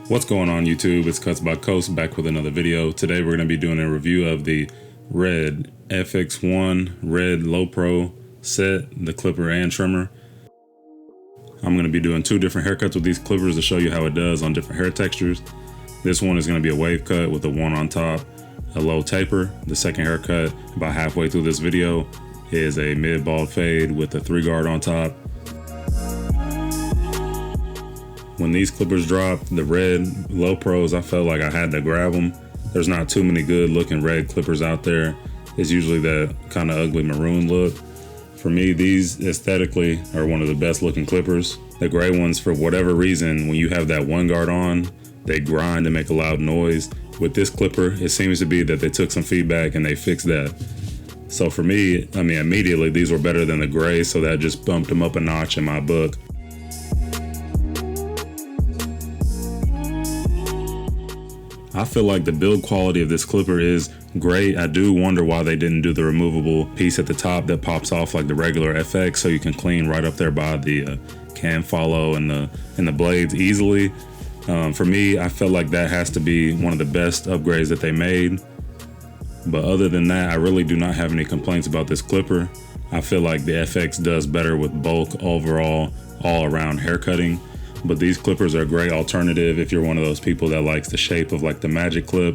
What's going on YouTube? It's CutsbyCoast back with another video. Today we're going to be doing a review of the red FXONE red LOPRO set, the clipper and trimmer. I'm going to be doing two different haircuts with these clippers to show you how it does on different hair textures. This one is going to be a wave cut with a one on top, a low taper. The second haircut, about halfway through this video, is a mid bald fade with a 3-guard on top. When these clippers dropped, the red LOPROs, I felt like I had to grab them. There's not too many good looking red clippers out there. It's usually that kind of ugly maroon look. For me, these aesthetically are one of the best looking clippers. The gray ones, for whatever reason, when you have that 1-guard on, they grind and make a loud noise. With this clipper, it seems to be that they took some feedback and they fixed that. So for me, immediately these were better than the gray, so that just bumped them up a notch in my book. I feel like the build quality of this clipper is great. I do wonder why they didn't do the removable piece at the top that pops off like the regular FX, so you can clean right up there by the cam follow and the blades easily. For me, I felt like that has to be one of the best upgrades that they made. But other than that, I really do not have any complaints about this clipper. I feel like the FX does better with bulk overall, all around haircutting. But these clippers are a great alternative if you're one of those people that likes the shape of like the magic clip.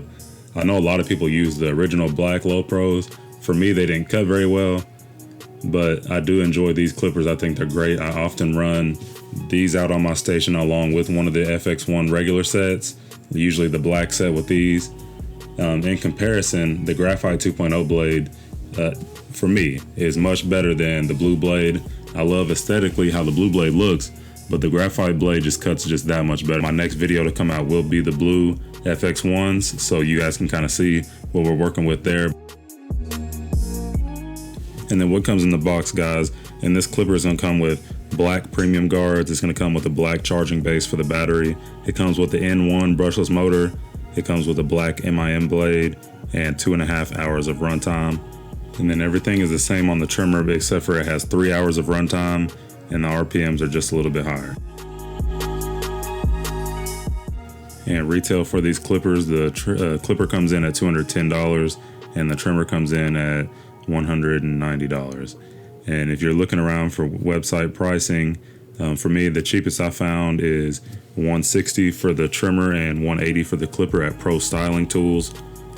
I know a lot of people use the original black LOPROs. For me, they didn't cut very well, but I do enjoy these clippers. I think they're great. I often run these out on my station along with one of the FXONE regular sets, usually the black set with these. In comparison, the Graphite 2.0 blade, for me, is much better than the blue blade. I love aesthetically how the blue blade looks, but the graphite blade just cuts just that much better. My next video to come out will be the blue FX1s, so you guys can kind of see what we're working with there. And then what comes in the box, guys, and this clipper is gonna come with black premium guards. It's gonna come with a black charging base for the battery. It comes with the N1 brushless motor. It comes with a black MIM blade and 2.5 hours of runtime. And then everything is the same on the trimmer, except for it has 3 hours of runtime, and the RPMs are just a little bit higher. And retail for these clippers, the clipper comes in at $210 and the trimmer comes in at $190. And if you're looking around for website pricing, for me, the cheapest I found is $160 for the trimmer and $180 for the clipper at Pro Styling Tools.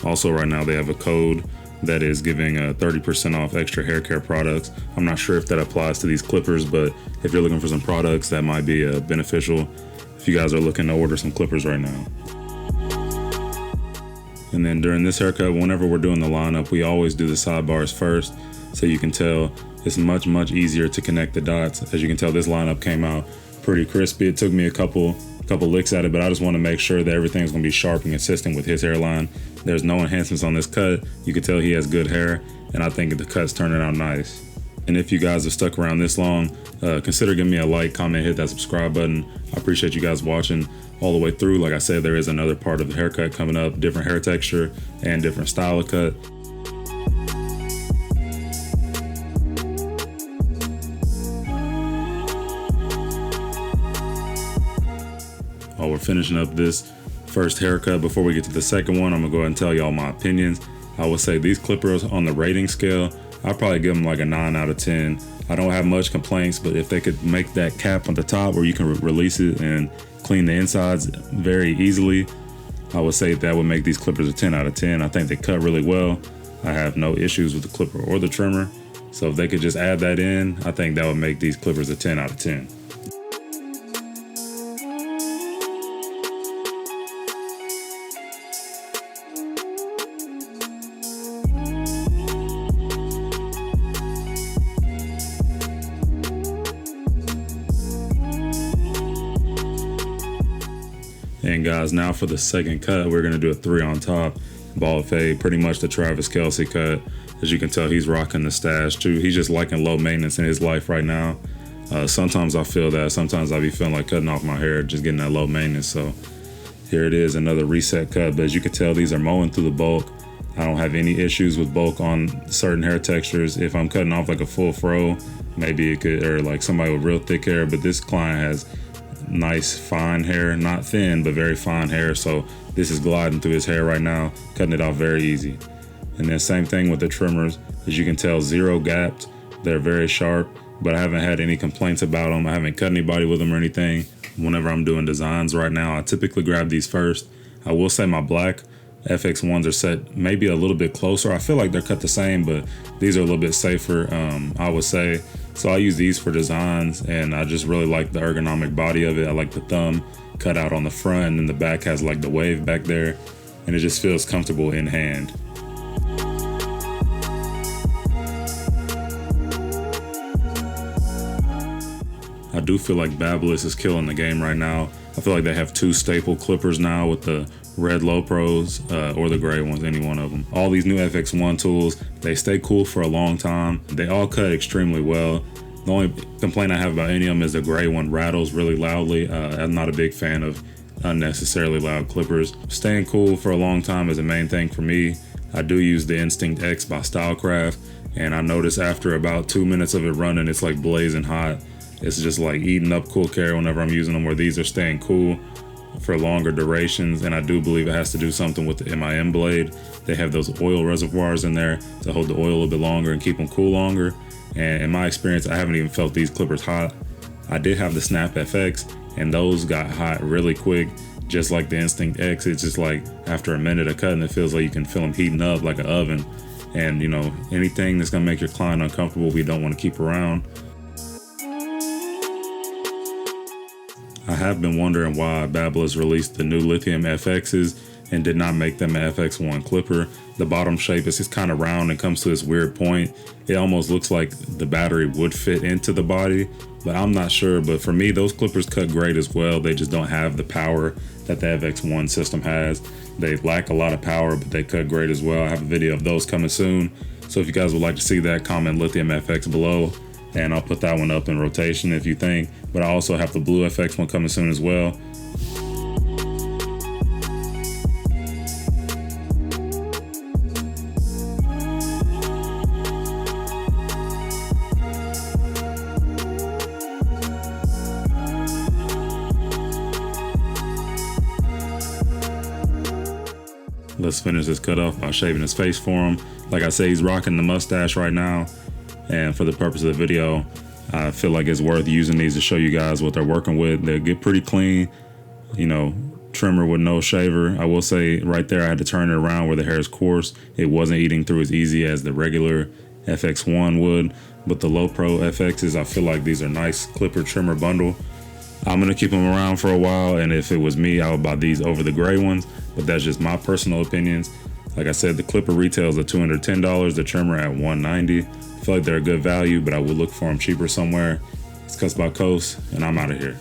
Also right now they have a code that is giving 30% off extra hair care products. I'm not sure if that applies to these clippers, but if you're looking for some products, that might be beneficial if you guys are looking to order some clippers right now. And then during this haircut, whenever we're doing the lineup, we always do the sidebars first, so you can tell it's much easier to connect the dots. As you can tell, this lineup came out pretty crispy. It took me a couple licks at it, but I just want to make sure that everything's going to be sharp and consistent with his hairline. There's no enhancements on this cut. You can tell he has good hair, and I think the cut's turning out nice. And if you guys have stuck around this long, consider giving me a like, comment, hit that subscribe button. I appreciate you guys watching all the way through. Like I said, there is another part of the haircut coming up, different hair texture and different style of cut. While we're finishing up this first haircut, before we get to the second one, I'm gonna go ahead and tell y'all my opinions. I would say these clippers on the rating scale, I'd probably give them like a 9 out of 10. I don't have much complaints, but if they could make that cap on the top where you can release it and clean the insides very easily, I would say that would make these clippers a 10 out of 10. I think they cut really well. I have no issues with the clipper or the trimmer. So if they could just add that in, I think that would make these clippers a 10 out of 10. And guys, now for the second cut, we're gonna do a 3 on top bald fade, pretty much the Travis Kelce cut. As you can tell, he's rocking the stash too. He's just liking low maintenance in his life right now. Sometimes I feel that. Sometimes I be feeling like cutting off my hair, just getting that low maintenance. So here it is, another reset cut. But as you can tell, these are mowing through the bulk. I don't have any issues with bulk on certain hair textures. If I'm cutting off like a full fro, maybe it could, or like somebody with real thick hair, but this client has nice fine hair, not thin, but very fine hair. So this is gliding through his hair right now, cutting it off very easy. And then same thing with the trimmers. As you can tell, zero gapped. They're very sharp, but I haven't had any complaints about them. I haven't cut anybody with them or anything. Whenever I'm doing designs right now, I typically grab these first. I will say my black FX1s are set maybe a little bit closer. I feel like they're cut the same, but these are a little bit safer, I would say. So I use these for designs, and I just really like the ergonomic body of it. I like the thumb cut out on the front, and then the back has like the wave back there, and it just feels comfortable in hand. I do feel like Babyliss is killing the game right now. I feel like they have two staple clippers now with the red LOPROs or the gray ones, any one of them. All these new FX1 tools, they stay cool for a long time. They all cut extremely well. The only complaint I have about any of them is the gray one rattles really loudly. I'm not a big fan of unnecessarily loud clippers. Staying cool for a long time is the main thing for me. I do use the Instinct X by Stylecraft, and I notice after about 2 minutes of it running, it's like blazing hot. It's just like eating up cool care whenever I'm using them, where these are staying cool for longer durations. And I do believe it has to do something with the MIM blade. They have those oil reservoirs in there to hold the oil a little bit longer and keep them cool longer. And in my experience, I haven't even felt these clippers hot. I did have the Snap FX, and those got hot really quick, just like the Instinct X. It's just like after a minute of cutting, it feels like you can feel them heating up like an oven. And you know, anything that's gonna make your client uncomfortable, we don't want to keep around. I have been wondering why Babyliss released the new lithium FXs and did not make them an FX1 clipper. The bottom shape is just kind of round and comes to this weird point. It almost looks like the battery would fit into the body, but I'm not sure. But for me, those clippers cut great as well. They just don't have the power that the FX1 system has. They lack a lot of power, but they cut great as well. I have a video of those coming soon. So if you guys would like to see that, comment lithium FX below, and I'll put that one up in rotation if you think. But I also have the blue FX one coming soon as well. Let's finish this cut off by shaving his face for him. Like I say, he's rocking the mustache right now. And for the purpose of the video, I feel like it's worth using these to show you guys what they're working with. They get pretty clean, you know, trimmer with no shaver. I will say right there, I had to turn it around where the hair is coarse. It wasn't eating through as easy as the regular FX1 would. But the LOPRO FXs, I feel like these are nice clipper trimmer bundle. I'm gonna keep them around for a while, and if it was me, I would buy these over the gray ones, but that's just my personal opinions. Like I said, the clipper retails at $210, the trimmer at $190. I feel like they're a good value, but I would look for them cheaper somewhere. It's CutsbyCoast, and I'm out of here.